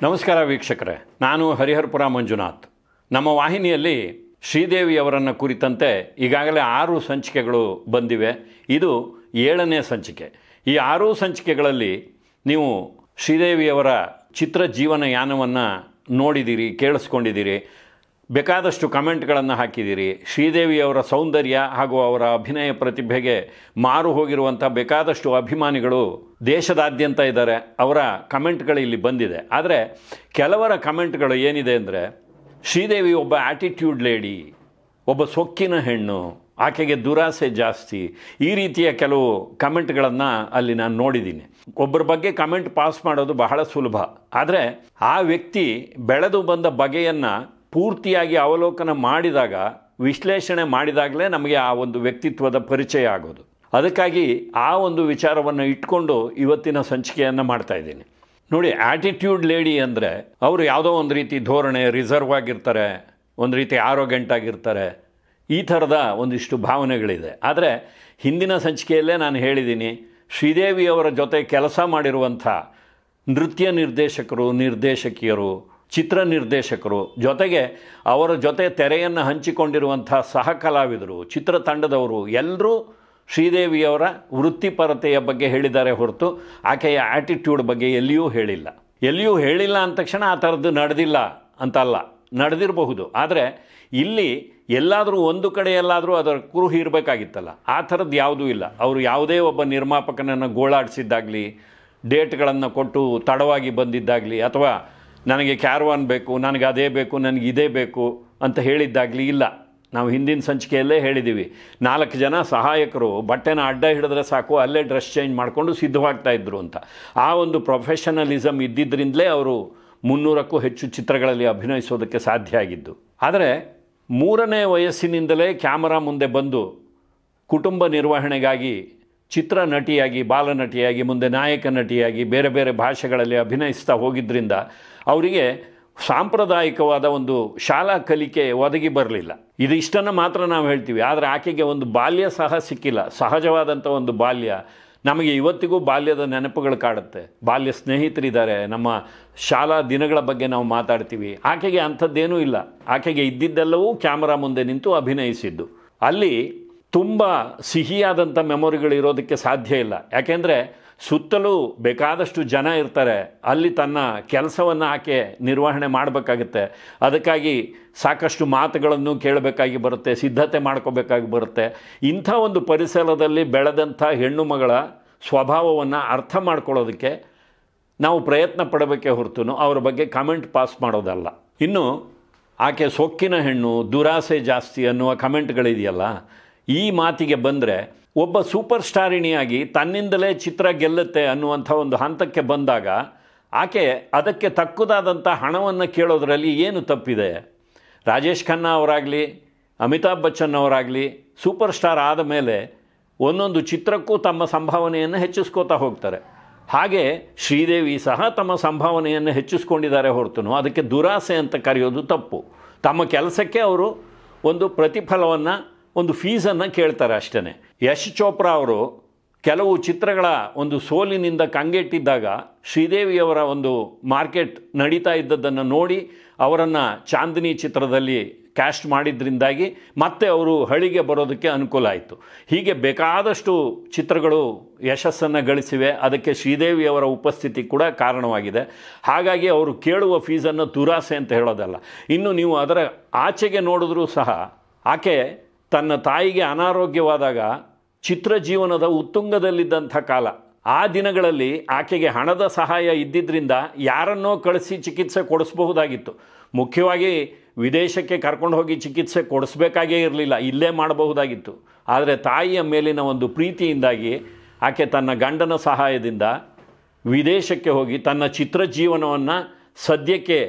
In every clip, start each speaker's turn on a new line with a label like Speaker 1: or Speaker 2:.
Speaker 1: ನಮಸ್ಕಾರ ವೀಕ್ಷಕರೇ, ನಾನು ಹರಿಹರಪುರ ಮಂಜುನಾಥ್. ನಮ್ಮ ವಾಹಿನಿಯಲ್ಲಿ ಶ್ರೀದೇವಿಯವರನ್ನು ಕುರಿತಂತೆ ಈಗಾಗಲೇ 6 ಸಂಚಿಕೆಗಳು ಬಂದಿವೆ. ಇದು 7ನೇ ಸಂಚಿಕೆ. ಈ 6 ಸಂಚಿಕೆಗಳಲ್ಲಿ ನೀವು ಶ್ರೀದೇವಿಯವರ ಚಿತ್ರ ಜೀವನಯಾನವನ್ನು ನೋಡಿದ್ದೀರಿ, ಕೇಳಿಸ್ಕೊಂಡಿದ್ದೀರಿ, ಬೇಕಾದಷ್ಟು ಕಮೆಂಟ್ಗಳನ್ನು ಹಾಕಿದ್ದೀರಿ. ಶ್ರೀದೇವಿಯವರ ಸೌಂದರ್ಯ ಹಾಗೂ ಅವರ ಅಭಿನಯ ಪ್ರತಿಭೆಗೆ ಮಾರು ಹೋಗಿರುವಂಥ ಬೇಕಾದಷ್ಟು ಅಭಿಮಾನಿಗಳು ದೇಶದಾದ್ಯಂತ ಇದ್ದಾರೆ. ಅವರ ಕಮೆಂಟ್ಗಳು ಇಲ್ಲಿ ಬಂದಿದೆ. ಆದರೆ ಕೆಲವರ ಕಮೆಂಟ್ಗಳು ಏನಿದೆ ಅಂದರೆ, ಶ್ರೀದೇವಿ ಒಬ್ಬ ಆ್ಯಟಿಟ್ಯೂಡ್ ಲೇಡಿ, ಒಬ್ಬ ಸೊಕ್ಕಿನ ಹೆಣ್ಣು, ಆಕೆಗೆ ದುರಾಸೆ ಜಾಸ್ತಿ, ಈ ರೀತಿಯ ಕೆಲವು ಕಮೆಂಟ್ಗಳನ್ನು ಅಲ್ಲಿ ನಾನು ನೋಡಿದ್ದೀನಿ. ಒಬ್ಬರ ಬಗ್ಗೆ ಕಮೆಂಟ್ ಪಾಸ್ ಮಾಡೋದು ಬಹಳ ಸುಲಭ. ಆದರೆ ಆ ವ್ಯಕ್ತಿ ಬೆಳೆದು ಬಂದ ಬಗೆಯನ್ನು ಪೂರ್ತಿಯಾಗಿ ಅವಲೋಕನ ಮಾಡಿದಾಗ, ವಿಶ್ಲೇಷಣೆ ಮಾಡಿದಾಗಲೇ ನಮಗೆ ಆ ಒಂದು ವ್ಯಕ್ತಿತ್ವದ ಪರಿಚಯ ಆಗೋದು. ಅದಕ್ಕಾಗಿ ಆ ಒಂದು ವಿಚಾರವನ್ನು ಇಟ್ಕೊಂಡು ಇವತ್ತಿನ ಸಂಚಿಕೆಯನ್ನು ಮಾಡ್ತಾಯಿದ್ದೀನಿ. ನೋಡಿ, ಆ್ಯಟಿಟ್ಯೂಡ್ ಲೇಡಿ ಅಂದರೆ ಅವರು ಯಾವುದೋ ಒಂದು ರೀತಿ ಧೋರಣೆ, ರಿಸರ್ವ್ ಆಗಿರ್ತಾರೆ, ಒಂದು ರೀತಿ ಆರೋಗ್ಯಂಟ್ ಆಗಿರ್ತಾರೆ, ಈ ಥರದ ಒಂದಿಷ್ಟು ಭಾವನೆಗಳಿದೆ. ಆದರೆ ಹಿಂದಿನ ಸಂಚಿಕೆಯಲ್ಲೇ ನಾನು ಹೇಳಿದ್ದೀನಿ, ಶ್ರೀದೇವಿಯವರ ಜೊತೆ ಕೆಲಸ ಮಾಡಿರುವಂಥ ನೃತ್ಯ ನಿರ್ದೇಶಕರು, ನಿರ್ದೇಶಕಿಯರು, ಚಿತ್ರ ನಿರ್ದೇಶಕರು, ಜೊತೆಗೆ ಅವರ ಜೊತೆ ತೆರೆಯನ್ನು ಹಂಚಿಕೊಂಡಿರುವಂಥ ಸಹ ಕಲಾವಿದರು, ಚಿತ್ರತಂಡದವರು ಎಲ್ಲರೂ ಶ್ರೀದೇವಿಯವರ ವೃತ್ತಿಪರತೆಯ ಬಗ್ಗೆ ಹೇಳಿದ್ದಾರೆ ಹೊರತು ಆಕೆಯ ಆ್ಯಟಿಟ್ಯೂಡ್ ಬಗ್ಗೆ ಎಲ್ಲಿಯೂ ಹೇಳಿಲ್ಲ ಅಂದ ತಕ್ಷಣ ಆ ಥರದ್ದು ನಡೆದಿಲ್ಲ ಅಂತಲ್ಲ, ನಡೆದಿರಬಹುದು. ಆದರೆ ಇಲ್ಲಿ ಎಲ್ಲಾದರೂ ಒಂದು ಕಡೆ ಎಲ್ಲಾದರೂ ಅದರ ಕುರುಹು ಇರಬೇಕಾಗಿತ್ತಲ್ಲ, ಆ ಥರದ್ದು ಯಾವುದೂ ಇಲ್ಲ. ಅವರು ಯಾವುದೇ ಒಬ್ಬ ನಿರ್ಮಾಪಕನನ್ನು ಗೋಳಾಡಿಸಿದ್ದಾಗಲಿ, ಡೇಟ್ಗಳನ್ನು ಕೊಟ್ಟು ತಡವಾಗಿ ಬಂದಿದ್ದಾಗಲಿ, ಅಥವಾ ನನಗೆ ಕ್ಯಾರವಾನ್ ಬೇಕು, ನನಗೆ ಅದೇ ಬೇಕು, ನನಗೆ ಇದೇ ಬೇಕು ಅಂತ ಹೇಳಿದ್ದಾಗಲಿ ಇಲ್ಲ. ನಾವು ಹಿಂದಿನ ಸಂಚಿಕೆಯಲ್ಲೇ ಹೇಳಿದ್ದೀವಿ, 4 ಜನ ಸಹಾಯಕರು ಬಟ್ಟೆನ ಅಡ್ಡ ಹಿಡಿದ್ರೆ ಸಾಕು, ಅಲ್ಲೇ ಡ್ರೆಸ್ ಚೇಂಜ್ ಮಾಡಿಕೊಂಡು ಸಿದ್ಧವಾಗ್ತಾ ಇದ್ದರು ಅಂತ. ಆ ಒಂದು ಪ್ರೊಫೆಷನಲಿಸಮ್ ಇದ್ದಿದ್ದರಿಂದಲೇ ಅವರು 300ಕ್ಕೂ ಹೆಚ್ಚು ಚಿತ್ರಗಳಲ್ಲಿ ಅಭಿನಯಿಸೋದಕ್ಕೆ ಸಾಧ್ಯ ಆಗಿದ್ದು. ಆದರೆ 3ನೇ ವಯಸ್ಸಿನಿಂದಲೇ ಕ್ಯಾಮರಾ ಮುಂದೆ ಬಂದು ಕುಟುಂಬ ನಿರ್ವಹಣೆಗಾಗಿ ಚಿತ್ರ ನಟಿಯಾಗಿ, ಬಾಲನಟಿಯಾಗಿ, ಮುಂದೆ ನಾಯಕ ನಟಿಯಾಗಿ ಬೇರೆ ಬೇರೆ ಭಾಷೆಗಳಲ್ಲಿ ಅಭಿನಯಿಸ್ತಾ ಹೋಗಿದ್ದರಿಂದ ಅವರಿಗೆ ಸಾಂಪ್ರದಾಯಿಕವಾದ ಒಂದು ಶಾಲಾ ಕಲಿಕೆ ಒದಗಿ ಬರಲಿಲ್ಲ. ಇಷ್ಟನ್ನು ಮಾತ್ರ ನಾವು ಹೇಳ್ತೀವಿ. ಆದರೆ ಆಕೆಗೆ ಒಂದು ಬಾಲ್ಯ ಸಹ ಸಿಕ್ಕಿಲ್ಲ, ಸಹಜವಾದಂಥ ಒಂದು ಬಾಲ್ಯ. ನಮಗೆ ಇವತ್ತಿಗೂ ಬಾಲ್ಯದ ನೆನಪುಗಳು ಕಾಡುತ್ತೆ. ಬಾಲ್ಯ ಸ್ನೇಹಿತರಿದ್ದಾರೆ, ನಮ್ಮ ಶಾಲಾ ದಿನಗಳ ಬಗ್ಗೆ ನಾವು ಮಾತಾಡ್ತೀವಿ. ಆಕೆಗೆ ಅಂಥದ್ದೇನೂ ಇಲ್ಲ. ಆಕೆಗೆ ಇದ್ದಿದ್ದೆಲ್ಲವೂ ಕ್ಯಾಮರಾ ಮುಂದೆ ನಿಂತು ಅಭಿನಯಿಸಿದ್ದು. ಅಲ್ಲಿ ತುಂಬ ಸಿಹಿಯಾದಂಥ ಮೆಮೊರಿಗಳಿರೋದಕ್ಕೆ ಸಾಧ್ಯ ಇಲ್ಲ. ಯಾಕೆಂದರೆ ಸುತ್ತಲೂ ಬೇಕಾದಷ್ಟು ಜನ ಇರ್ತಾರೆ. ಅಲ್ಲಿ ತನ್ನ ಕೆಲಸವನ್ನು ಆಕೆ ನಿರ್ವಹಣೆ ಮಾಡಬೇಕಾಗುತ್ತೆ. ಅದಕ್ಕಾಗಿ ಸಾಕಷ್ಟು ಮಾತುಗಳನ್ನು ಕೇಳಬೇಕಾಗಿ ಬರುತ್ತೆ, ಸಿದ್ಧತೆ ಮಾಡ್ಕೋಬೇಕಾಗಿ ಬರುತ್ತೆ. ಇಂಥ ಒಂದು ಪರಿಸರದಲ್ಲಿ ಬೆಳೆದಂಥ ಹೆಣ್ಣು ಮಗಳ ಸ್ವಭಾವವನ್ನು ಅರ್ಥ ಮಾಡ್ಕೊಳ್ಳೋದಕ್ಕೆ ನಾವು ಪ್ರಯತ್ನ ಪಡಬೇಕೇ ಹೊರತು ಅವರ ಬಗ್ಗೆ ಕಮೆಂಟ್ ಪಾಸ್ ಮಾಡೋದಲ್ಲ. ಇನ್ನು ಆಕೆ ಸೊಕ್ಕಿನ ಹೆಣ್ಣು, ದುರಾಸೆ ಜಾಸ್ತಿ ಅನ್ನುವ ಕಮೆಂಟ್ಗಳಿದೆಯಲ್ಲ, ಈ ಮಾತಿಗೆ ಬಂದರೆ ಒಬ್ಬ ಸೂಪರ್ ಸ್ಟಾರಿಣಿಯಾಗಿ ತನ್ನಿಂದಲೇ ಚಿತ್ರ ಗೆಲ್ಲುತ್ತೆ ಅನ್ನುವಂಥ ಒಂದು ಹಂತಕ್ಕೆ ಬಂದಾಗ ಆಕೆ ಅದಕ್ಕೆ ತಕ್ಕುದಾದಂಥ ಹಣವನ್ನು ಕೇಳೋದರಲ್ಲಿ ಏನು ತಪ್ಪಿದೆ? ರಾಜೇಶ್ ಖನ್ನಾ ಅವರಾಗಲಿ, ಅಮಿತಾಬ್ ಬಚ್ಚನ್ ಅವರಾಗಲಿ ಸೂಪರ್ ಸ್ಟಾರ್ ಆದ ಮೇಲೆ ಒಂದೊಂದು ಚಿತ್ರಕ್ಕೂ ತಮ್ಮ ಸಂಭಾವನೆಯನ್ನು ಹೆಚ್ಚಿಸ್ಕೋತಾ ಹೋಗ್ತಾರೆ. ಹಾಗೆ ಶ್ರೀದೇವಿ ಸಹ ತಮ್ಮ ಸಂಭಾವನೆಯನ್ನು ಹೆಚ್ಚಿಸ್ಕೊಂಡಿದ್ದಾರೆ ಹೊರತು ಅದಕ್ಕೆ ದುರಾಸೆ ಅಂತ ಕರೆಯೋದು ತಪ್ಪು. ತಮ್ಮ ಕೆಲಸಕ್ಕೆ ಅವರು ಒಂದು ಪ್ರತಿಫಲವನ್ನು, ಒಂದು ಫೀಸನ್ನು ಕೇಳ್ತಾರೆ ಅಷ್ಟೇ. ಯಶ್ ಚೋಪ್ರಾ ಅವರು ಕೆಲವು ಚಿತ್ರಗಳ ಒಂದು ಸೋಲಿನಿಂದ ಕಂಗೆಟ್ಟಿದ್ದಾಗ ಶ್ರೀದೇವಿಯವರ ಒಂದು ಮಾರ್ಕೆಟ್ ನಡೀತಾ ಇದ್ದದ್ದನ್ನು ನೋಡಿ ಅವರನ್ನು ಚಾಂದಿನಿ ಚಿತ್ರದಲ್ಲಿ ಕ್ಯಾಸ್ಟ್ ಮಾಡಿದ್ರಿಂದಾಗಿ ಮತ್ತೆ ಅವರು ಹಳಿಗೆ ಬರೋದಕ್ಕೆ ಅನುಕೂಲ ಆಯಿತು. ಹೀಗೆ ಬೇಕಾದಷ್ಟು ಚಿತ್ರಗಳು ಯಶಸ್ಸನ್ನು ಗಳಿಸಿವೆ. ಅದಕ್ಕೆ ಶ್ರೀದೇವಿಯವರ ಉಪಸ್ಥಿತಿ ಕೂಡ ಕಾರಣವಾಗಿದೆ. ಹಾಗಾಗಿ ಅವರು ಕೇಳುವ ಫೀಸನ್ನು ದುರಾಸೆ ಅಂತ ಹೇಳೋದಲ್ಲ. ಇನ್ನು ನೀವು ಅದರ ಆಚೆಗೆ ನೋಡಿದ್ರೂ ಸಹ ಆಕೆ ತನ್ನ ತಾಯಿಗೆ ಅನಾರೋಗ್ಯವಾದಾಗ ಚಿತ್ರ ಜೀವನದ ಉತ್ತುಂಗದಲ್ಲಿದ್ದಂಥ ಕಾಲ. ಆ ದಿನಗಳಲ್ಲಿ ಆಕೆಗೆ ಹಣದ ಸಹಾಯ ಇದ್ದಿದ್ದರಿಂದ ಯಾರನ್ನೋ ಕಳಿಸಿ ಚಿಕಿತ್ಸೆ ಕೊಡಿಸಬಹುದಾಗಿತ್ತು. ಮುಖ್ಯವಾಗಿ ವಿದೇಶಕ್ಕೆ ಕರ್ಕೊಂಡು ಹೋಗಿ ಚಿಕಿತ್ಸೆ ಕೊಡಿಸ್ಬೇಕಾಗೇ ಇರಲಿಲ್ಲ, ಇಲ್ಲೇ ಮಾಡಬಹುದಾಗಿತ್ತು. ಆದರೆ ತಾಯಿಯ ಮೇಲಿನ ಒಂದು ಪ್ರೀತಿಯಿಂದಾಗಿ ಆಕೆ ತನ್ನ ಗಂಡನ ಸಹಾಯದಿಂದ ವಿದೇಶಕ್ಕೆ ಹೋಗಿ ತನ್ನ ಚಿತ್ರ ಜೀವನವನ್ನು ಸದ್ಯಕ್ಕೆ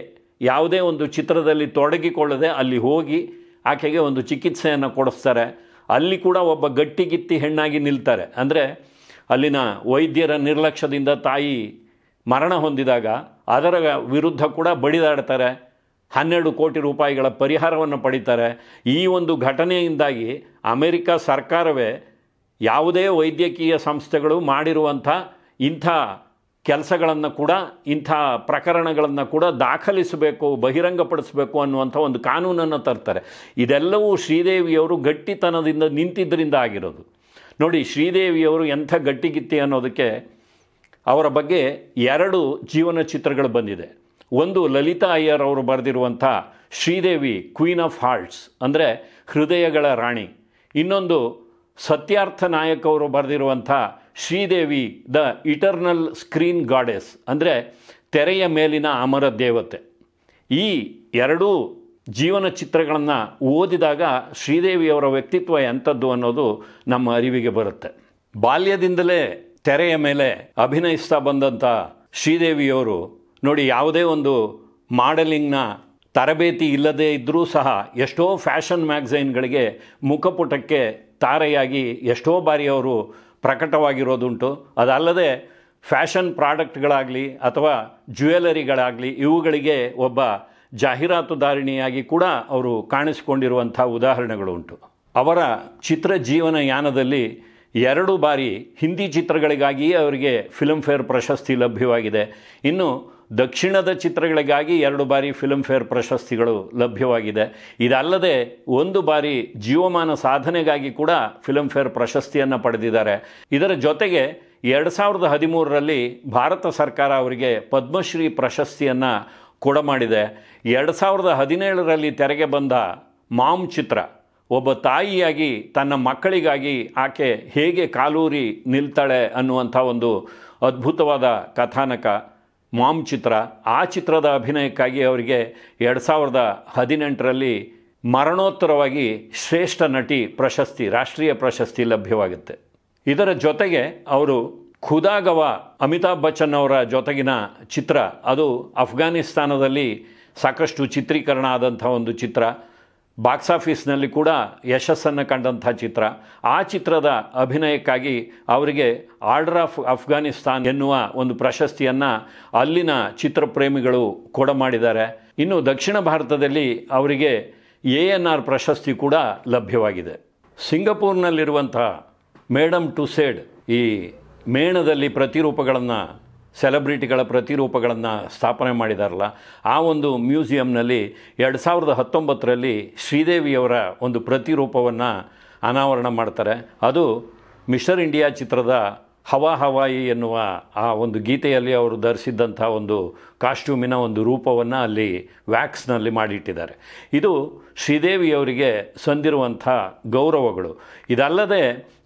Speaker 1: ಯಾವುದೇ ಒಂದು ಚಿತ್ರದಲ್ಲಿ ತೊಡಗಿಕೊಳ್ಳದೆ ಅಲ್ಲಿ ಹೋಗಿ ಆಕೆಗೆ ಒಂದು ಚಿಕಿತ್ಸೆಯನ್ನು ಕೊಡಿಸ್ತಾರೆ. ಅಲ್ಲಿ ಕೂಡ ಒಬ್ಬ ಗಟ್ಟಿಗಿತ್ತಿ ಹೆಣ್ಣಾಗಿ ನಿಲ್ತಾರೆ. ಅಂದರೆ ಅಲ್ಲಿನ ವೈದ್ಯರ ನಿರ್ಲಕ್ಷ್ಯದಿಂದ ತಾಯಿ ಮರಣ ಹೊಂದಿದಾಗ ಅದರ ವಿರುದ್ಧ ಕೂಡ ಬಡಿದಾಡ್ತಾರೆ. 12 ಕೋಟಿ ರೂಪಾಯಿಗಳ ಪರಿಹಾರವನ್ನು ಪಡಿತಾರೆ. ಈ ಒಂದು ಘಟನೆಯಿಂದಾಗಿ ಅಮೆರಿಕ ಸರ್ಕಾರವೇ ಯಾವುದೇ ವೈದ್ಯಕೀಯ ಸಂಸ್ಥೆಗಳು ಮಾಡಿರುವಂಥ ಇಂಥ ಕೆಲಸಗಳನ್ನು ಕೂಡ ಇಂಥ ಪ್ರಕರಣಗಳನ್ನು ಕೂಡ ದಾಖಲಿಸಬೇಕು, ಬಹಿರಂಗಪಡಿಸಬೇಕು ಅನ್ನುವಂಥ ಒಂದು ಕಾನೂನನ್ನು ತರ್ತಾರೆ. ಇದೆಲ್ಲವೂ ಶ್ರೀದೇವಿಯವರು ಗಟ್ಟಿತನದಿಂದ ನಿಂತಿದ್ದರಿಂದ ಆಗಿರೋದು. ನೋಡಿ, ಶ್ರೀದೇವಿಯವರು ಎಂಥ ಗಟ್ಟಿಗಿತ್ತಿ ಅನ್ನೋದಕ್ಕೆ ಅವರ ಬಗ್ಗೆ 2 ಜೀವನ ಚಿತ್ರಗಳು ಬಂದಿದೆ. ಒಂದು ಲಲಿತಾ ಅಯ್ಯರ್ ಅವರು ಬರೆದಿರುವಂಥ ಶ್ರೀದೇವಿ ಕ್ವೀನ್ ಆಫ್ ಹಾರ್ಟ್ಸ್, ಅಂದರೆ ಹೃದಯಗಳ ರಾಣಿ. ಇನ್ನೊಂದು ಸತ್ಯಾರ್ಥ ನಾಯಕ್ ಅವರು ಬರೆದಿರುವಂಥ Sridevi the eternal screen goddess, ಅಂದರೆ ತೆರೆಯ ಮೇಲಿನ ಅಮರ ದೇವತೆ. ಈ 2 ಜೀವನ ಚಿತ್ರಗಳನ್ನು ಓದಿದಾಗ ಶ್ರೀದೇವಿಯವರ ವ್ಯಕ್ತಿತ್ವ ಎಂಥದ್ದು ಅನ್ನೋದು ನಮ್ಮ ಅರಿವಿಗೆ ಬರುತ್ತೆ. ಬಾಲ್ಯದಿಂದಲೇ ತೆರೆಯ ಮೇಲೆ ಅಭಿನಯಿಸ್ತಾ ಬಂದಂಥ ಶ್ರೀದೇವಿಯವರು ನೋಡಿ, ಯಾವುದೇ ಒಂದು ಮಾಡೆಲಿಂಗ್ನ ತರಬೇತಿ ಇಲ್ಲದೇ ಇದ್ದರೂ ಸಹ ಎಷ್ಟೋ ಫ್ಯಾಷನ್ ಮ್ಯಾಗಝೈನ್ಗಳಿಗೆ ಮುಖಪುಟಕ್ಕೆ ತಾರೆಯಾಗಿ ಎಷ್ಟೋ ಬಾರಿ ಅವರು ಪ್ರಕಟವಾಗಿರೋದುಂಟು. ಅದಲ್ಲದೆ ಫ್ಯಾಷನ್ ಪ್ರಾಡಕ್ಟ್ಗಳಾಗಲಿ ಅಥವಾ ಜ್ಯುವೆಲರಿಗಳಾಗಲಿ ಇವುಗಳಿಗೆ ಒಬ್ಬ ಜಾಹೀರಾತುದಾರಿಣಿಯಾಗಿ ಕೂಡ ಅವರು ಕಾಣಿಸಿಕೊಂಡಿರುವಂಥ ಉದಾಹರಣೆಗಳು ಉಂಟು. ಅವರ ಚಿತ್ರ ಜೀವನ ಯಾನದಲ್ಲಿ 2 ಬಾರಿ ಹಿಂದಿ ಚಿತ್ರಗಳಿಗಾಗಿಯೇ ಅವರಿಗೆ ಫಿಲ್ಮ್ಫೇರ್ ಪ್ರಶಸ್ತಿ ಲಭ್ಯವಾಗಿದೆ. ಇನ್ನು ದಕ್ಷಿಣದ ಚಿತ್ರಗಳಿಗಾಗಿ 2 ಬಾರಿ ಫಿಲ್ಮ್ಫೇರ್ ಪ್ರಶಸ್ತಿಗಳು ಲಭ್ಯವಾಗಿದೆ. ಇದಲ್ಲದೆ 1 ಬಾರಿ ಜೀವಮಾನ ಸಾಧನೆಗಾಗಿ ಕೂಡ ಫಿಲ್ಮ್ಫೇರ್ ಪ್ರಶಸ್ತಿಯನ್ನು ಪಡೆದಿದ್ದಾರೆ. ಇದರ ಜೊತೆಗೆ 2013ರಲ್ಲಿ ಭಾರತ ಸರ್ಕಾರ ಅವರಿಗೆ ಪದ್ಮಶ್ರೀ ಪ್ರಶಸ್ತಿಯನ್ನು ಕೊಡಮಾಡಿದೆ. 2017ರಲ್ಲಿ ತೆರೆಗೆ ಬಂದ ಮಾಮ್ ಚಿತ್ರ, ಒಬ್ಬ ತಾಯಿಯಾಗಿ ತನ್ನ ಮಕ್ಕಳಿಗಾಗಿ ಆಕೆ ಹೇಗೆ ಕಾಲೂರಿ ನಿಲ್ತಾಳೆ ಅನ್ನುವಂಥ ಒಂದು ಅದ್ಭುತವಾದ ಕಥಾನಕ ಮಾಮ್ ಚಿತ್ರ. ಆ ಚಿತ್ರದ ಅಭಿನಯಕ್ಕಾಗಿ ಅವರಿಗೆ 2018ರಲ್ಲಿ ಮರಣೋತ್ತರವಾಗಿ ಶ್ರೇಷ್ಠ ನಟಿ ಪ್ರಶಸ್ತಿ, ರಾಷ್ಟ್ರೀಯ ಪ್ರಶಸ್ತಿ ಲಭ್ಯವಾಗುತ್ತೆ. ಇದರ ಜೊತೆಗೆ ಅವರು ಖುದಾಗವ ಅಮಿತಾಬ್ ಬಚ್ಚನ್ ಅವರ ಜೊತೆಗಿನ ಚಿತ್ರ, ಅದು ಅಫ್ಘಾನಿಸ್ತಾನದಲ್ಲಿ ಸಾಕಷ್ಟು ಚಿತ್ರೀಕರಣ ಆದಂಥ ಒಂದು ಚಿತ್ರ, ಬಾಕ್ಸ್ ಆಫೀಸ್ನಲ್ಲಿ ಕೂಡ ಯಶಸ್ಸನ್ನು ಕಂಡಂಥ ಚಿತ್ರ. ಆ ಚಿತ್ರದ ಅಭಿನಯಕ್ಕಾಗಿ ಅವರಿಗೆ ಆರ್ಡರ್ ಆಫ್ ಅಫ್ಘಾನಿಸ್ತಾನ್ ಎನ್ನುವ ಒಂದು ಪ್ರಶಸ್ತಿಯನ್ನು ಅಲ್ಲಿನ ಚಿತ್ರಪ್ರೇಮಿಗಳು ಕೊಡಮಾಡಿದ್ದಾರೆ. ಇನ್ನು ದಕ್ಷಿಣ ಭಾರತದಲ್ಲಿ ಅವರಿಗೆ ANR ಪ್ರಶಸ್ತಿ ಕೂಡ ಲಭ್ಯವಾಗಿದೆ. ಸಿಂಗಪೂರ್ನಲ್ಲಿರುವಂಥ ಮೇಡಮ್ ಟುಸೇಡ್ ಈ ಮೇಣದಲ್ಲಿ ಪ್ರತಿರೂಪಗಳನ್ನು, ಸೆಲೆಬ್ರಿಟಿಗಳ ಪ್ರತಿರೂಪಗಳನ್ನು ಸ್ಥಾಪನೆ ಮಾಡಿದಾರಲ್ಲ, ಆ ಒಂದು ಮ್ಯೂಸಿಯಂನಲ್ಲಿ 2019ರಲ್ಲಿ ಶ್ರೀದೇವಿಯವರ ಒಂದು ಪ್ರತಿರೂಪವನ್ನು ಅನಾವರಣ ಮಾಡ್ತಾರೆ. ಅದು ಮಿಸ್ಟರ್ ಇಂಡಿಯಾ ಚಿತ್ರದ ಹವಾ ಹವಾಯಿ ಎನ್ನುವ ಆ ಒಂದು ಗೀತೆಯಲ್ಲಿ ಅವರು ಧರಿಸಿದ್ದಂಥ ಒಂದು ಕಾಸ್ಟ್ಯೂಮಿನ ಒಂದು ರೂಪವನ್ನು ಅಲ್ಲಿ ವ್ಯಾಕ್ಸ್ನಲ್ಲಿ ಮಾಡಿಟ್ಟಿದ್ದಾರೆ. ಇದು ಶ್ರೀದೇವಿಯವರಿಗೆ ಸಂದಿರುವಂಥ ಗೌರವಗಳು. ಇದಲ್ಲದೆ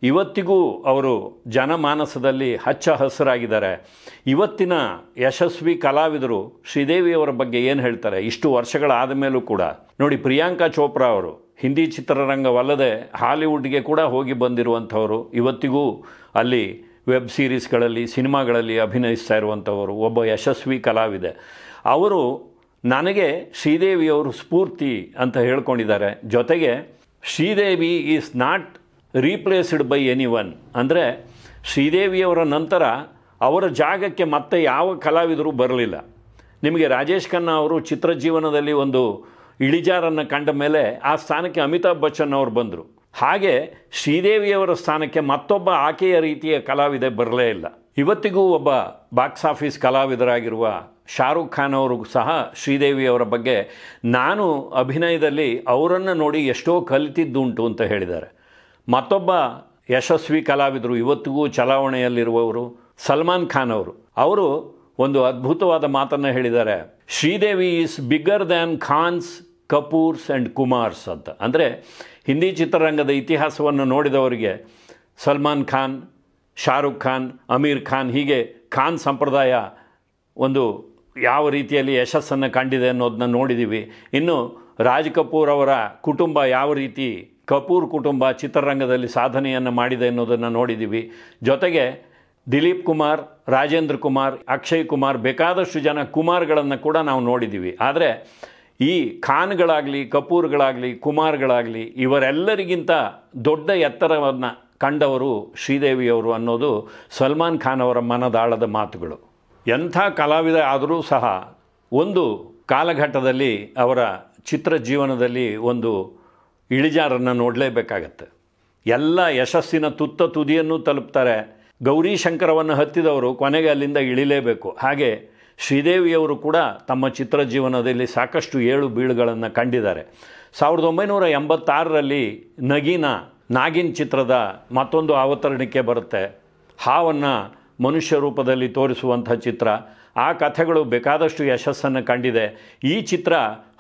Speaker 1: ಇವತ್ತಿಗೂ ಅವರು ಜನಮಾನಸದಲ್ಲಿ ಹಚ್ಚ ಹಸಿರಾಗಿದ್ದಾರೆ. ಇವತ್ತಿನ ಯಶಸ್ವಿ ಕಲಾವಿದರು ಶ್ರೀದೇವಿಯವರ ಬಗ್ಗೆ ಏನು ಹೇಳ್ತಾರೆ ಇಷ್ಟು ವರ್ಷಗಳಾದ ಮೇಲೂ ಕೂಡ? ನೋಡಿ, ಪ್ರಿಯಾಂಕಾ ಚೋಪ್ರಾ ಅವರು ಹಿಂದಿ ಚಿತ್ರರಂಗವಲ್ಲದೆ ಹಾಲಿವುಡ್ಗೆ ಕೂಡ ಹೋಗಿ ಬಂದಿರುವಂಥವರು, ಇವತ್ತಿಗೂ ಅಲ್ಲಿ ವೆಬ್ ಸೀರೀಸ್ಗಳಲ್ಲಿ, ಸಿನಿಮಾಗಳಲ್ಲಿ ಅಭಿನಯಿಸ್ತಾ ಇರುವಂಥವರು, ಒಬ್ಬ ಯಶಸ್ವಿ ಕಲಾವಿದೆ. ಅವರು ನನಗೆ ಶ್ರೀದೇವಿಯವರು ಸ್ಫೂರ್ತಿ ಅಂತ ಹೇಳ್ಕೊಂಡಿದ್ದಾರೆ. ಜೊತೆಗೆ Sridevi is not replaced by anyone, ಅಂದರೆ ಶ್ರೀದೇವಿಯವರ ನಂತರ ಅವರ ಜಾಗಕ್ಕೆ ಮತ್ತೆ ಯಾವ ಕಲಾವಿದರು ಬರಲಿಲ್ಲ. ನಿಮಗೆ ರಾಜೇಶ್ ಖನ್ನಾ ಅವರು ಚಿತ್ರಜೀವನದಲ್ಲಿ ಒಂದು ಇಳಿಜಾರನ್ನು ಕಂಡ ಮೇಲೆ ಆ ಸ್ಥಾನಕ್ಕೆ ಅಮಿತಾಬ್ ಬಚ್ಚನ್ ಅವರು ಬಂದರು. ಹಾಗೆ ಶ್ರೀದೇವಿಯವರ ಸ್ಥಾನಕ್ಕೆ ಮತ್ತೊಬ್ಬ ಆಕೆಯ ರೀತಿಯ ಕಲಾವಿದೆ ಬರಲೇ ಇಲ್ಲ. ಇವತ್ತಿಗೂ ಒಬ್ಬ ಬಾಕ್ಸ್ ಆಫೀಸ್ ಕಲಾವಿದರಾಗಿರುವ ಶಾರುಖ್ ಖಾನ್ ಅವರು ಸಹ ಶ್ರೀದೇವಿಯವರ ಬಗ್ಗೆ ನಾನು ಅಭಿನಯದಲ್ಲಿ ಅವರನ್ನು ನೋಡಿ ಎಷ್ಟೋ ಕಲಿತಿದ್ದುಂಟು ಅಂತ ಹೇಳಿದ್ದಾರೆ. ಮತ್ತೊಬ್ಬ ಯಶಸ್ವಿ ಕಲಾವಿದರು ಇವತ್ತಿಗೂ ಚಲಾವಣೆಯಲ್ಲಿರುವವರು ಸಲ್ಮಾನ್ ಖಾನ್ ಅವರು ಒಂದು ಅದ್ಭುತವಾದ ಮಾತನ್ನು ಹೇಳಿದ್ದಾರೆ. Sridevi is bigger than Khans, Kapoors and Kumars ಅಂತ. ಅಂದರೆ ಹಿಂದಿ ಚಿತ್ರರಂಗದ ಇತಿಹಾಸವನ್ನು ನೋಡಿದವರಿಗೆ ಸಲ್ಮಾನ್ ಖಾನ್, ಶಾರುಖ್ ಖಾನ್, ಅಮೀರ್ ಖಾನ್, ಹೀಗೆ ಖಾನ್ ಸಂಪ್ರದಾಯ ಒಂದು ಯಾವ ರೀತಿಯಲ್ಲಿ ಯಶಸ್ಸನ್ನು ಕಂಡಿದೆ ಅನ್ನೋದನ್ನ ನೋಡಿದ್ದೀವಿ. ಇನ್ನು ರಾಜ್ ಕಪೂರ್ ಅವರ ಕುಟುಂಬ ಯಾವ ರೀತಿ ಕಪೂರ್ ಕುಟುಂಬ ಚಿತ್ರರಂಗದಲ್ಲಿ ಸಾಧನೆಯನ್ನು ಮಾಡಿದೆ ಅನ್ನೋದನ್ನು ನೋಡಿದ್ದೀವಿ. ಜೊತೆಗೆ ದಿಲೀಪ್ ಕುಮಾರ್, ರಾಜೇಂದ್ರ ಕುಮಾರ್, ಅಕ್ಷಯ್ ಕುಮಾರ್, ಬೇಕಾದಷ್ಟು ಜನ ಕುಮಾರ್ಗಳನ್ನು ಕೂಡ ನಾವು ನೋಡಿದ್ದೀವಿ. ಆದರೆ ಈ ಖಾನ್ಗಳಾಗಲಿ, ಕಪೂರ್ಗಳಾಗಲಿ, ಕುಮಾರ್ಗಳಾಗಲಿ ಇವರೆಲ್ಲರಿಗಿಂತ ದೊಡ್ಡ ಎತ್ತರವನ್ನು ಕಂಡವರು ಶ್ರೀದೇವಿಯವರು ಅನ್ನೋದು ಸಲ್ಮಾನ್ ಖಾನ್ ಅವರ ಮನದಾಳದ ಮಾತುಗಳು. ಎಂಥ ಕಲಾವಿದ ಆದರೂ ಸಹ ಒಂದು ಕಾಲಘಟ್ಟದಲ್ಲಿ ಅವರ ಚಿತ್ರ ಜೀವನದಲ್ಲಿ ಒಂದು ಇಳಿಜಾರನ್ನು ನೋಡಲೇಬೇಕಾಗತ್ತೆ. ಎಲ್ಲ ಯಶಸ್ಸಿನ ತುತ್ತ ತುದಿಯನ್ನು ತಲುಪ್ತಾರೆ, ಗೌರೀಶಂಕರವನ್ನು ಹತ್ತಿದವರು ಕೊನೆಗೆ ಅಲ್ಲಿಂದ ಇಳಿಲೇಬೇಕು. ಹಾಗೆ ಶ್ರೀದೇವಿಯವರು ಕೂಡ ತಮ್ಮ ಚಿತ್ರಜೀವನದಲ್ಲಿ ಸಾಕಷ್ಟು ಏಳು ಬೀಳುಗಳನ್ನು ಕಂಡಿದ್ದಾರೆ. 1986ರಲ್ಲಿ ನಾಗಿನ್ ಚಿತ್ರದ ಮತ್ತೊಂದು ಅವತರಣಿಕೆ ಬರುತ್ತೆ. ಹಾವನ್ನು ಮನುಷ್ಯ ರೂಪದಲ್ಲಿ ತೋರಿಸುವಂಥ ಚಿತ್ರ. ಆ ಕಥೆಗಳು ಬೇಕಾದಷ್ಟು ಯಶಸ್ಸನ್ನು ಕಂಡಿದೆ. ಈ ಚಿತ್ರ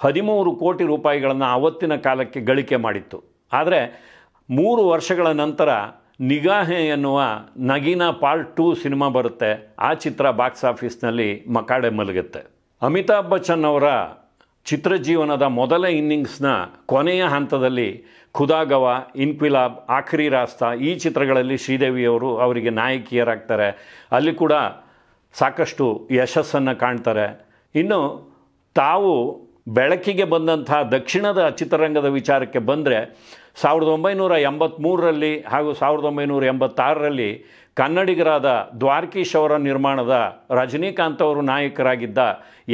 Speaker 1: 13 ಕೋಟಿ ರೂಪಾಯಿಗಳನ್ನು ಆವತ್ತಿನ ಕಾಲಕ್ಕೆ ಗಳಿಕೆ ಮಾಡಿತ್ತು. ಆದರೆ 3 ವರ್ಷಗಳ ನಂತರ ನಿಗಾಹೆ ಎನ್ನುವ ನಗೀನಾ ಪಾರ್ಟ್ 2 ಸಿನಿಮಾ ಬರುತ್ತೆ. ಆ ಚಿತ್ರ ಬಾಕ್ಸ್ ಆಫೀಸ್ನಲ್ಲಿ ಮಕಾಡೆ ಮಲಗುತ್ತೆ. ಅಮಿತಾಬ್ ಬಚ್ಚನ್ ಅವರ ಚಿತ್ರಜೀವನದ ಮೊದಲ ಇನ್ನಿಂಗ್ಸ್ನ ಕೊನೆಯ ಹಂತದಲ್ಲಿ ಖುದಾಗವಾ, ಇನ್ಕ್ವಿಲಾಬ್, ಆಖರಿ ರಾಸ್ತಾ ಈ ಚಿತ್ರಗಳಲ್ಲಿ ಶ್ರೀದೇವಿಯವರು ಅವರಿಗೆ ನಾಯಕಿಯರಾಗ್ತಾರೆ. ಅಲ್ಲಿ ಕೂಡ ಸಾಕಷ್ಟು ಯಶಸ್ಸನ್ನು ಕಾಣ್ತಾರೆ. ಇನ್ನು ತಾವು ಬೆಳಕಿಗೆ ಬಂದಂಥ ದಕ್ಷಿಣದ ಚಿತ್ರರಂಗದ ವಿಚಾರಕ್ಕೆ ಬಂದರೆ 1983ರಲ್ಲಿ ಹಾಗೂ 1986ರಲ್ಲಿ ಕನ್ನಡಿಗರಾದ ದ್ವಾರಕೀಶ್ ಅವರ ನಿರ್ಮಾಣದ ರಜನಿಕಾಂತ್ ಅವರು ನಾಯಕರಾಗಿದ್ದ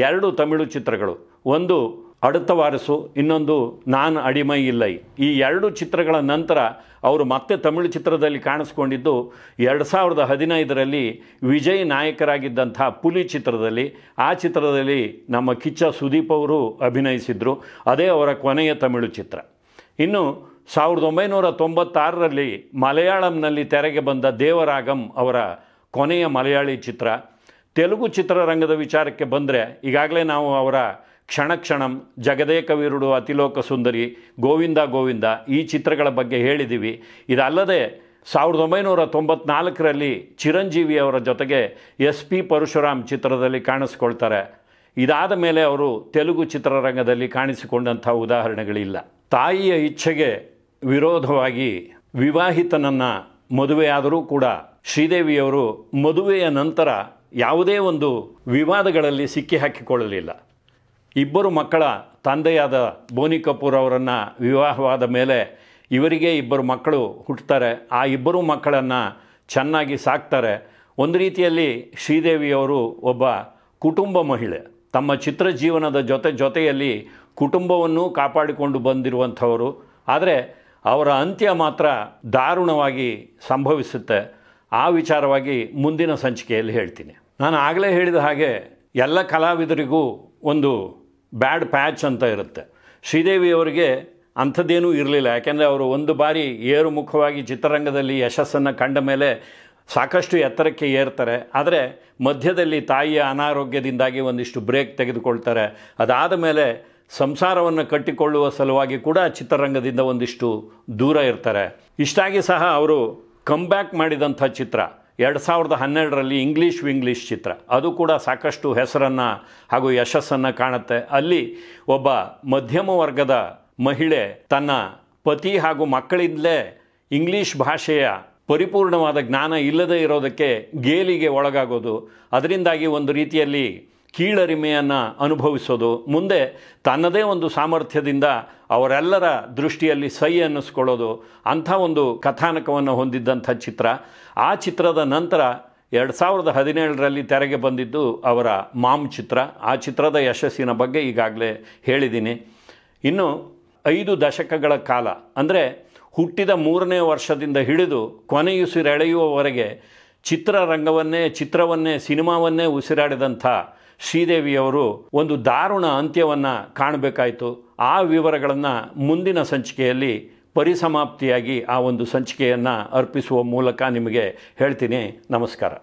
Speaker 1: 2 ತಮಿಳು ಚಿತ್ರಗಳು, ಒಂದು ಅಡುತ್ತ ವಾರಸು, ಇನ್ನೊಂದು ನಾನು ಅಡಿಮೈ ಇಲ್ಲೈ. ಈ 2 ಚಿತ್ರಗಳ ನಂತರ ಅವರು ಮತ್ತೆ ತಮಿಳು ಚಿತ್ರದಲ್ಲಿ ಕಾಣಿಸ್ಕೊಂಡಿದ್ದು 2015ರಲ್ಲಿ ವಿಜಯ್ ನಾಯಕರಾಗಿದ್ದಂಥ ಪುಲಿ ಚಿತ್ರದಲ್ಲಿ. ಆ ಚಿತ್ರದಲ್ಲಿ ನಮ್ಮ ಕಿಚ್ಚ ಸುದೀಪ್ ಅವರು ಅಭಿನಯಿಸಿದರು. ಅದೇ ಅವರ ಕೊನೆಯ ತಮಿಳು ಚಿತ್ರ. ಇನ್ನು 1996ರಲ್ಲಿ ಮಲಯಾಳಂನಲ್ಲಿ ತೆರೆಗೆ ಬಂದ ದೇವರಾಗಂ ಅವರ ಕೊನೆಯ ಮಲಯಾಳಿ ಚಿತ್ರ. ತೆಲುಗು ಚಿತ್ರರಂಗದ ವಿಚಾರಕ್ಕೆ ಬಂದರೆ ಈಗಾಗಲೇ ನಾವು ಅವರ ಕ್ಷಣ ಕ್ಷಣಂ, ಜಗದೇಕ ವೀರುಡು, ಅತಿಲೋಕ ಸುಂದರಿ, ಗೋವಿಂದ ಗೋವಿಂದ ಈ ಚಿತ್ರಗಳ ಬಗ್ಗೆ ಹೇಳಿದ್ದೀವಿ. ಇದಲ್ಲದೆ 1994ರಲ್ಲಿ ಚಿರಂಜೀವಿ ಅವರ ಜೊತೆಗೆ SP ಪರಶುರಾಮ್ ಚಿತ್ರದಲ್ಲಿ ಕಾಣಿಸ್ಕೊಳ್ತಾರೆ. ಇದಾದ ಮೇಲೆ ಅವರು ತೆಲುಗು ಚಿತ್ರರಂಗದಲ್ಲಿ ಕಾಣಿಸಿಕೊಂಡಂಥ ಉದಾಹರಣೆಗಳಿಲ್ಲ. ತಾಯಿಯ ಇಚ್ಛೆಗೆ ವಿರೋಧವಾಗಿ ವಿವಾಹಿತನನ್ನು ಮದುವೆಯಾದರೂ ಕೂಡ ಶ್ರೀದೇವಿಯವರು ಮದುವೆಯ ನಂತರ ಯಾವುದೇ ಒಂದು ವಿವಾದಗಳಲ್ಲಿ ಸಿಕ್ಕಿ ಹಾಕಿಕೊಳ್ಳಲಿಲ್ಲ. ಇಬ್ಬರು ಮಕ್ಕಳ ತಂದೆಯಾದ ಬೋನಿ ಕಪೂರ್ ಅವರನ್ನು ವಿವಾಹವಾದ ಮೇಲೆ ಇವರಿಗೆ 2 ಮಕ್ಕಳು ಹುಟ್ಟುತ್ತಾರೆ. ಆ 2 ಮಕ್ಕಳನ್ನು ಚೆನ್ನಾಗಿ ಸಾಕ್ತಾರೆ. ಒಂದು ರೀತಿಯಲ್ಲಿ ಶ್ರೀದೇವಿಯವರು ಒಬ್ಬ ಕುಟುಂಬ ಮಹಿಳೆ. ತಮ್ಮ ಚಿತ್ರಜೀವನದ ಜೊತೆಯಲ್ಲಿ ಕುಟುಂಬವನ್ನು ಕಾಪಾಡಿಕೊಂಡು ಬಂದಿರುವಂಥವರು. ಆದರೆ ಅವರ ಅಂತ್ಯ ಮಾತ್ರ ದಾರುಣವಾಗಿ ಸಂಭವಿಸುತ್ತೆ. ಆ ವಿಚಾರವಾಗಿ ಮುಂದಿನ ಸಂಚಿಕೆಯಲ್ಲಿ ಹೇಳ್ತೀನಿ. ನಾನು ಆಗಲೇ ಹೇಳಿದ ಹಾಗೆ ಎಲ್ಲ ಕಲಾವಿದರಿಗೂ ಒಂದು ಬ್ಯಾಡ್ ಪ್ಯಾಚ್ ಅಂತ ಇರುತ್ತೆ. ಶ್ರೀದೇವಿಯವರಿಗೆ ಅಂಥದ್ದೇನೂ ಇರಲಿಲ್ಲ. ಯಾಕೆಂದರೆ ಅವರು ಒಂದು ಬಾರಿ ಏರುಮುಖವಾಗಿ ಚಿತ್ರರಂಗದಲ್ಲಿ ಯಶಸ್ಸನ್ನು ಕಂಡ ಮೇಲೆ ಸಾಕಷ್ಟು ಎತ್ತರಕ್ಕೆ ಏರ್ತಾರೆ. ಆದರೆ ಮಧ್ಯದಲ್ಲಿ ತಾಯಿಯ ಅನಾರೋಗ್ಯದಿಂದಾಗಿ ಒಂದಿಷ್ಟು ಬ್ರೇಕ್ ತೆಗೆದುಕೊಳ್ತಾರೆ. ಅದಾದ ಮೇಲೆ ಸಂಸಾರವನ್ನು ಕಟ್ಟಿಕೊಳ್ಳುವ ಸಲುವಾಗಿ ಕೂಡ ಚಿತ್ರರಂಗದಿಂದ ಒಂದಿಷ್ಟು ದೂರ ಇರ್ತಾರೆ. ಇಷ್ಟಾಗಿ ಸಹ ಅವರು ಕಮ್ಬ್ಯಾಕ್ ಮಾಡಿದಂಥ ಚಿತ್ರ 2012ರಲ್ಲಿ ಇಂಗ್ಲೀಷ್ ಚಿತ್ರ, ಅದು ಕೂಡ ಸಾಕಷ್ಟು ಹೆಸರನ್ನು ಹಾಗೂ ಯಶಸ್ಸನ್ನು ಕಾಣುತ್ತೆ. ಅಲ್ಲಿ ಒಬ್ಬ ಮಧ್ಯಮ ವರ್ಗದ ಮಹಿಳೆ ತನ್ನ ಪತಿ ಹಾಗೂ ಮಕ್ಕಳಿಂದಲೇ ಇಂಗ್ಲೀಷ್ ಭಾಷೆಯ ಪರಿಪೂರ್ಣವಾದ ಜ್ಞಾನ ಇಲ್ಲದೇ ಇರೋದಕ್ಕೆ ಗೇಲಿಗೆ ಒಳಗಾಗೋದು, ಅದರಿಂದಾಗಿ ಒಂದು ರೀತಿಯಲ್ಲಿ ಕೀಳರಿಮೆಯನ್ನು ಅನುಭವಿಸೋದು, ಮುಂದೆ ತನ್ನದೇ ಒಂದು ಸಾಮರ್ಥ್ಯದಿಂದ ಅವರೆಲ್ಲರ ದೃಷ್ಟಿಯಲ್ಲಿ ಸೈ ಅನ್ನಿಸ್ಕೊಳ್ಳೋದು, ಅಂಥ ಒಂದು ಕಥಾನಕವನ್ನು ಹೊಂದಿದ್ದಂಥ ಚಿತ್ರ. ಆ ಚಿತ್ರದ ನಂತರ 2017ರಲ್ಲಿ ತೆರೆಗೆ ಬಂದಿದ್ದು ಅವರ ಮಾಮ್ ಚಿತ್ರ. ಆ ಚಿತ್ರದ ಯಶಸ್ಸಿನ ಬಗ್ಗೆ ಈಗಾಗಲೇ ಹೇಳಿದ್ದೀನಿ. ಇನ್ನು 5 ದಶಕಗಳ ಕಾಲ ಅಂದರೆ ಹುಟ್ಟಿದ 3ನೇ ವರ್ಷದಿಂದ ಹಿಡಿದು ಕೊನೆಯುಸಿರೆಳೆಯುವವರೆಗೆ ಚಿತ್ರವನ್ನೇ ಸಿನಿಮಾವನ್ನೇ ಉಸಿರಾಡಿದಂಥ ಶ್ರೀದೇವಿಯವರು ಒಂದು ದಾರುಣ ಅಂತ್ಯವನ್ನು ಕಾಣಬೇಕಾಯಿತು. ಆ ವಿವರಗಳನ್ನು ಮುಂದಿನ ಸಂಚಿಕೆಯಲ್ಲಿ ಪರಿಸಮಾಪ್ತಿಯಾಗಿ ಆ ಒಂದು ಸಂಚಿಕೆಯನ್ನು ಅರ್ಪಿಸುವ ಮೂಲಕ ನಿಮಗೆ ಹೇಳ್ತೀನಿ. ನಮಸ್ಕಾರ.